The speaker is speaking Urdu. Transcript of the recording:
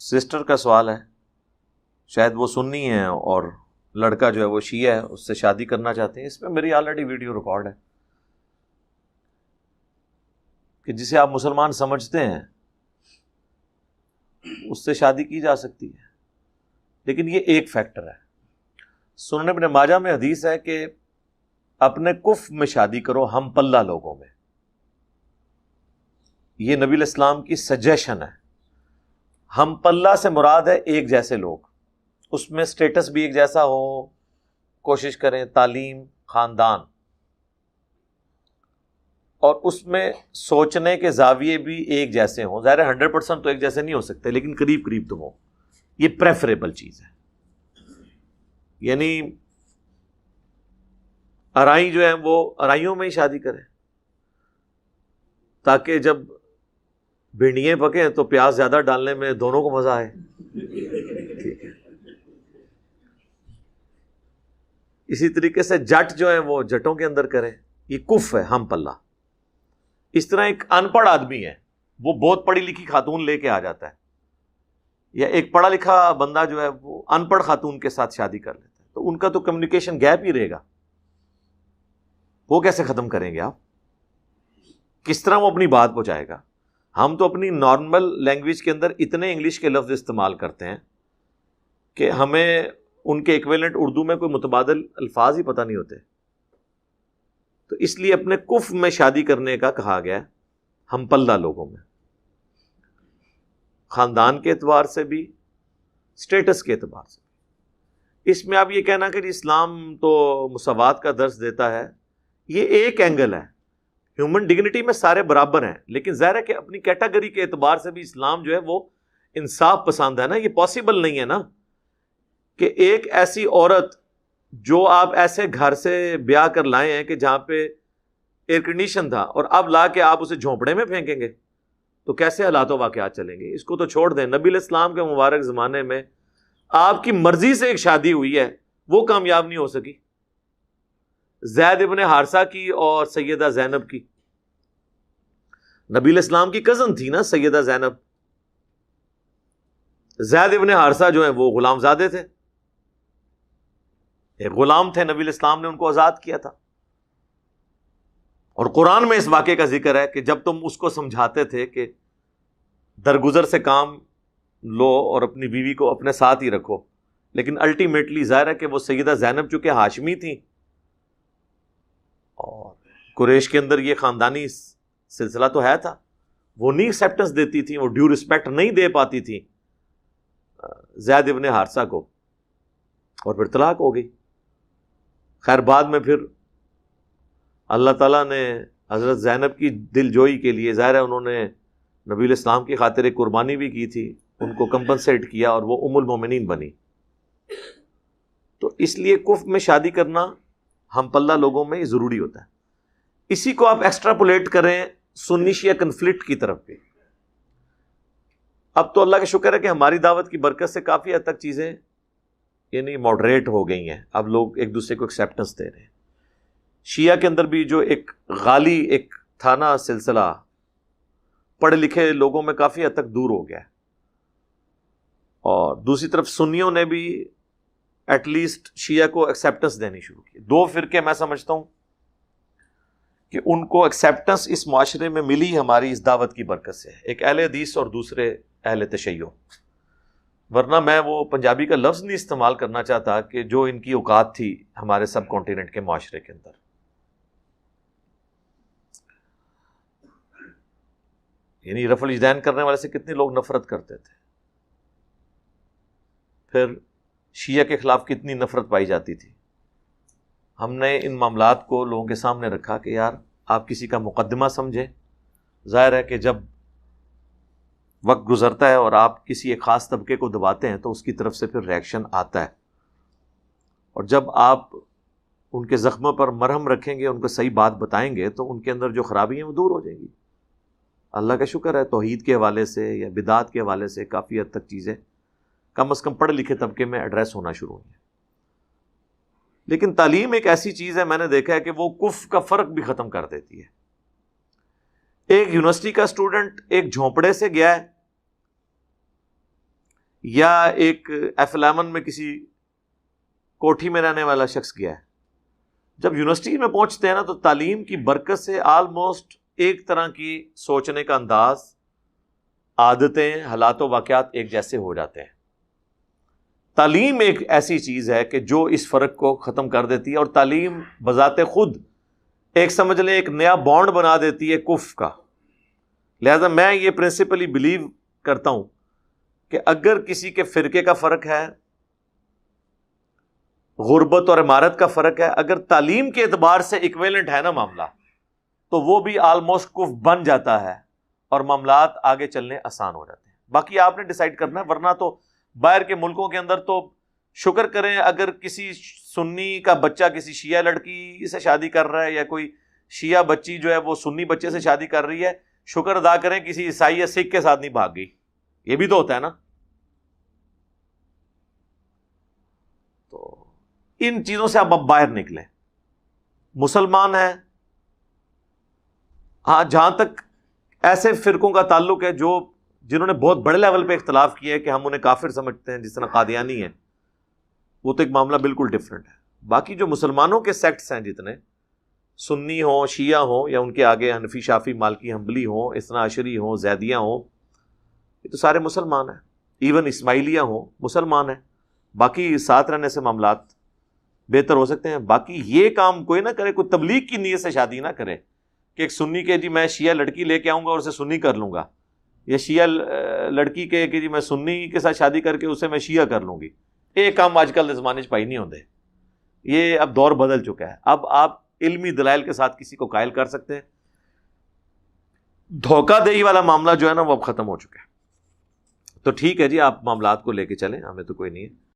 سسٹر کا سوال ہے، شاید وہ سنی ہے اور لڑکا جو ہے وہ شیعہ ہے، اس سے شادی کرنا چاہتے ہیں. اس میں میری آلریڈی ویڈیو ریکارڈ ہے کہ جسے آپ مسلمان سمجھتے ہیں اس سے شادی کی جا سکتی ہے، لیکن یہ ایک فیکٹر ہے. سنن ابن ماجہ میں حدیث ہے کہ اپنے کف میں شادی کرو ہم پلہ لوگوں میں. یہ نبی علیہ السلام کی سجیشن ہے. ہم پلہ سے مراد ہے ایک جیسے لوگ، اس میں سٹیٹس بھی ایک جیسا ہو، کوشش کریں تعلیم، خاندان، اور اس میں سوچنے کے زاویے بھی ایک جیسے ہوں. ظاہر ہے 100% تو ایک جیسے نہیں ہو سکتے، لیکن قریب قریب تو ہو. یہ پریفریبل چیز ہے. یعنی ارائی جو ہے وہ ارائیوں میں ہی شادی کریں تاکہ جب بھنڈیاں پکیں تو پیاز زیادہ ڈالنے میں دونوں کو مزہ آئے. ٹھیک ہے. اسی طریقے سے جٹ جو ہے وہ جٹوں کے اندر کریں. یہ کف ہے، ہم پلہ. اس طرح ایک ان پڑھ آدمی ہے، وہ بہت پڑھی لکھی خاتون لے کے آ جاتا ہے، یا ایک پڑھا لکھا بندہ جو ہے وہ ان پڑھ خاتون کے ساتھ شادی کر لیتا ہے، تو ان کا تو کمیونیکیشن گیپ ہی رہے گا. وہ کیسے ختم کریں گے آپ؟ کس طرح وہ اپنی بات پہنچائے گا؟ ہم تو اپنی نارمل لینگویج کے اندر اتنے انگلش کے لفظ استعمال کرتے ہیں کہ ہمیں ان کے ایکویلنٹ اردو میں کوئی متبادل الفاظ ہی پتہ نہیں ہوتے. تو اس لیے اپنے کف میں شادی کرنے کا کہا گیا ہم پلہ لوگوں میں، خاندان کے اعتبار سے بھی، سٹیٹس کے اعتبار سے بھی. اس میں آپ یہ کہنا کہ اسلام تو مساوات کا درس دیتا ہے، یہ ایک اینگل ہے. ہیومن ڈگنیٹی میں سارے برابر ہیں، لیکن ظاہر ہے کہ اپنی کیٹیگری کے اعتبار سے بھی اسلام جو ہے وہ انصاف پسند ہے نا. یہ پاسبل نہیں ہے نا کہ ایک ایسی عورت جو آپ ایسے گھر سے بیاہ کر لائے ہیں کہ جہاں پہ ایئر کنڈیشن تھا، اور اب لا کے آپ اسے جھونپڑے میں پھینکیں گے تو کیسے حالات و واقعات چلیں گے؟ اس کو تو چھوڑ دیں. نبی علیہ السلام کے مبارک زمانے میں آپ کی مرضی سے ایک شادی ہوئی ہے، وہ کامیاب نہیں ہو سکی. زید ابن حارثہ کی اور سیدہ زینب کی. نبی علیہ السلام کی کزن تھی نا سیدہ زینب. زید ابن حارثہ جو ہیں وہ غلام زادے تھے، ایک غلام تھے، نبی علیہ السلام نے ان کو آزاد کیا تھا. اور قرآن میں اس واقعے کا ذکر ہے کہ جب تم اس کو سمجھاتے تھے کہ درگزر سے کام لو اور اپنی بیوی کو اپنے ساتھ ہی رکھو، لیکن الٹیمیٹلی ظاہر ہے کہ وہ سیدہ زینب چونکہ ہاشمی تھیں اور قریش کے اندر یہ خاندانی سلسلہ تو ہے تھا، وہ نہیں ایکسیپٹنس دیتی تھی، وہ ڈیو رسپیکٹ نہیں دے پاتی تھی زید ابن حارثہ کو، اور پھر طلاق ہو گئی. خیر بعد میں پھر اللہ تعالیٰ نے حضرت زینب کی دل جوئی کے لیے ظاہر ہے انہوں نے نبی علیہ السلام کی خاطر ایک قربانی بھی کی تھی، ان کو کمپنسیٹ کیا اور وہ ام المومنین بنی. تو اس لیے کف میں شادی کرنا ہم پلہ لوگوں میں ضروری ہوتا ہے. اسی کو آپ ایکسٹراپولیٹ کریں سنی شیعہ کنفلکٹ کی طرف بھی. اب تو اللہ کا شکر ہے کہ ہماری دعوت کی برکت سے کافی حد تک چیزیں یعنی ماڈریٹ ہو گئی ہیں، اب لوگ ایک دوسرے کو ایکسیپٹنس دے رہے ہیں. شیعہ کے اندر بھی جو ایک غالی ایک تھا نا سلسلہ، پڑھے لکھے لوگوں میں کافی حد تک دور ہو گیا ہے. اور دوسری طرف سنیوں نے بھی ایٹ لیسٹ شیعہ کو ایکسیپٹنس دینی شروع کی. دو فرقے میں سمجھتا ہوں کہ ان کو ایکسیپٹنس اس معاشرے میں ملی ہماری اس دعوت کی برکت سے، ایک اہل حدیث اور دوسرے اہل تشیع. ورنہ میں وہ پنجابی کا لفظ نہیں استعمال کرنا چاہتا کہ جو ان کی اوقات تھی ہمارے سب کانٹیننٹ کے معاشرے کے اندر. یعنی رفع الیدین کرنے والے سے کتنے لوگ نفرت کرتے تھے، پھر شیعہ کے خلاف کتنی نفرت پائی جاتی تھی. ہم نے ان معاملات کو لوگوں کے سامنے رکھا کہ یار آپ کسی کا مقدمہ سمجھیں. ظاہر ہے کہ جب وقت گزرتا ہے اور آپ کسی ایک خاص طبقے کو دباتے ہیں تو اس کی طرف سے پھر ریئیکشن آتا ہے، اور جب آپ ان کے زخموں پر مرہم رکھیں گے، ان کو صحیح بات بتائیں گے تو ان کے اندر جو خرابی ہیں وہ دور ہو جائیں گی. اللہ کا شکر ہے توحید کے حوالے سے یا بدعات کے حوالے سے کافی حد تک چیزیں کم از کم پڑھے لکھے طبقے میں ایڈریس ہونا شروع ہوئی ہیں. لیکن تعلیم ایک ایسی چیز ہے، میں نے دیکھا ہے کہ وہ کف کا فرق بھی ختم کر دیتی ہے. ایک یونیورسٹی کا اسٹوڈنٹ ایک جھونپڑے سے گیا ہے، یا ایک F11 میں کسی کوٹھی میں رہنے والا شخص گیا ہے، جب یونیورسٹی میں پہنچتے ہیں نا تو تعلیم کی برکت سے آلموسٹ ایک طرح کی سوچنے کا انداز، عادتیں، حالات و واقعات ایک جیسے ہو جاتے ہیں۔ تعلیم ایک ایسی چیز ہے کہ جو اس فرق کو ختم کر دیتی ہے، اور تعلیم بذات خود ایک سمجھ لیں ایک نیا بانڈ بنا دیتی ہے کفر کا۔ لہذا میں یہ پرنسپلی بلیو کرتا ہوں کہ اگر کسی کے فرقے کا فرق ہے، غربت اور عمارت کا فرق ہے، اگر تعلیم کے اعتبار سے ایکویلنٹ ہے نا معاملہ، تو وہ بھی آلموسٹ کفر بن جاتا ہے اور معاملات آگے چلنے آسان ہو جاتے ہیں۔ باقی آپ نے ڈیسائیڈ کرنا ہے، ورنہ تو باہر کے ملکوں کے اندر تو شکر کریں اگر کسی سنی کا بچہ کسی شیعہ لڑکی سے شادی کر رہا ہے، یا کوئی شیعہ بچی جو ہے وہ سنی بچے سے شادی کر رہی ہے، شکر ادا کریں کسی عیسائی یا سکھ کے ساتھ نہیں بھاگ گئی۔ یہ بھی تو ہوتا ہے نا۔ تو ان چیزوں سے اب باہر نکلیں۔ مسلمان ہیں، ہاں جہاں تک ایسے فرقوں کا تعلق ہے جنہوں نے بہت بڑے لیول پہ اختلاف کیا ہے کہ ہم انہیں کافر سمجھتے ہیں، جس طرح قادیانی ہیں، وہ تو ایک معاملہ بالکل ڈفرینٹ ہے۔ باقی جو مسلمانوں کے سیکٹس ہیں، جتنے سنی ہوں، شیعہ ہوں، یا ان کے آگے حنفی، شافی، مالکی، حنبلی ہوں، اثنا عشری ہوں، زیدیہ ہوں، یہ تو سارے مسلمان ہیں۔ ایون اسماعیلیہ ہوں، مسلمان ہیں۔ باقی ساتھ رہنے سے معاملات بہتر ہو سکتے ہیں۔ باقی یہ کام کوئی نہ کرے، کوئی تبلیغ کی نیت سے شادی نہ کرے کہ ایک سنی کے جی میں شیعہ لڑکی لے کے آؤں گا اور اسے سنی کر لوں گا، یا شیعہ لڑکی کے کہ جی میں سنی کے ساتھ شادی کر کے اسے میں شیعہ کر لوں گی۔ یہ کام آج کل زمانے چ پائی نہیں ہوتے۔ یہ اب دور بدل چکا ہے۔ اب آپ علمی دلائل کے ساتھ کسی کو قائل کر سکتے ہیں۔ دھوکہ دہی والا معاملہ جو ہے نا وہ اب ختم ہو چکا ہے۔ تو ٹھیک ہے جی، آپ معاملات کو لے کے چلیں، ہمیں تو کوئی نہیں ہے۔